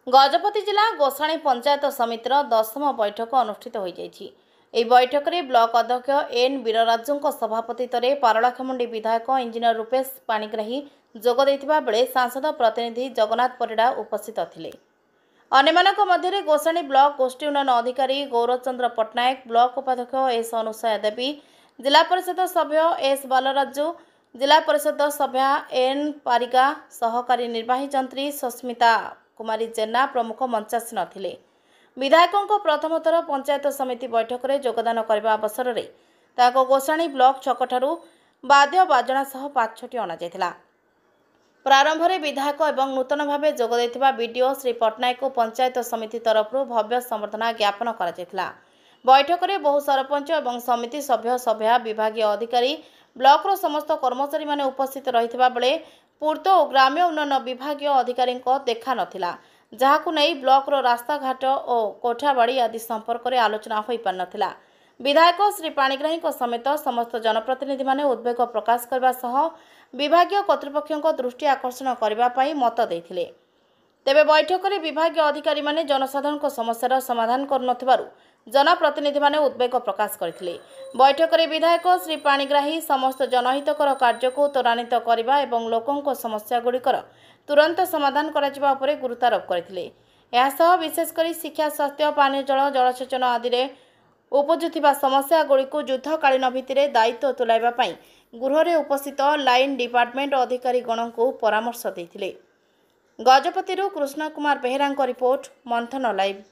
गजपति जिला गोसाणी पंचायत समितिर 10ମ बैठक अनुष्ठित हो जाइछि। ଏହି ବୈଠକରେ ବ୍ଲକ ଅଧ୍ୟକ୍ଷ ଏନ୍ ବୀରରାଜୁଙ୍କ ସଭାପତିତ୍ୱରେ ପାରଳାଖେମୁଣ୍ଡି ବିଧାୟକ ଇଞ୍ଜିନିୟର ରୂପେଶ ପାଣିଗ୍ରାହୀ ଯୋଗ ଦେଇଥିବା ବେଳେ ସାଂସଦ ପ୍ରତିନିଧି ଜଗନ୍ନାଥ ପରିଡ଼ା ଉପସ୍ଥିତ ଥିଲେ। ଅନ୍ୟମାନଙ୍କ ମଧ୍ୟରେ ଗୋସାଣୀ ବ୍ଲକ ଗୋଷ୍ଠୀ ଉନ୍ନୟନ ଅଧିକାରୀ ଗୌରଚନ୍ଦ୍ର ପଟ୍ଟନାୟକ, ବ୍ଲକ ଉପାଧ୍ୟକ୍ଷ ଏସ୍ ଅନୁସୟା ଦେବୀ, ଜିଲ୍ଲା ପରିଷଦ ସଭ୍ୟ ଏସ୍ ବାଲରାଜୁ, जिला परिषद सभ्या एन पारिका, सहकारी निर्वाही जंत्री सस्मिता कुमारी जेना प्रमुख मंचासीन थिले। विधायकों प्रथम थर पंचायत समिति बैठक में योगदान करने अवसर में गोसाणी ब्लॉक छकठारू वाद्य बाजणा सह पाछटी अणाଯାଇଥିଲା। प्रारंभ में विधायक एवं नूतन भाव जोगदेइथिबा बीडीओ श्री पट्टनायक को पंचायत समिति तरफ भव्य संबर्धना ज्ञापन करा। बैठक में बहु सरपंच एवं समिति सभ्य सभ्या विभागीय अधिकारी ब्लॉक समस्त कर्मचारी माने उपस्थित रहिथिबा बेले पूर्त और ग्राम्य उन्नयन विभागीय अधिकारी देखा नथिला, जहाकु नहीं ब्लॉक रास्ता घाट और कोठाबाड़ी आदि संपर्क में आलोचना हो पार नथिला। विधायक श्री पाणिग्राही समेत समस्त जनप्रतिनिधि माने उद्वेग प्रकाश करने सह विभागीय कर्तृपक्ष दृष्टि आकर्षण करने मत देथिले। तेबे बैठक में विभागीय अधिकारी माने जनसाधारण समस्यार समाधान करुनथिबारु जनप्रतिनिधि माने उद्वेग प्रकाश करथिले। बैठक में विधायक श्री पाणिग्राही समस्त जनहितकर कार्य को त्वरान्वित करने एवं लोकों समस्या गुड़िकर तुरंत समाधान कराजिबा उपरे गुरुत्वारोप करथिले। एहासह विशेषकर शिक्षा, स्वास्थ्य, पानीय जल, जलसेचन आदि रे उपजुथिबा समस्या गुड़िक युद्धकालीन भित्तिरे दायित्व तुलाइबा पई गृह में उपस्थित लाइन डिपार्टमेंट अधिकारी गण को परामर्श देथिले। गजपतिरु कृष्ण कुमार बेहेरा रिपोर्ट, मंथन लाइव।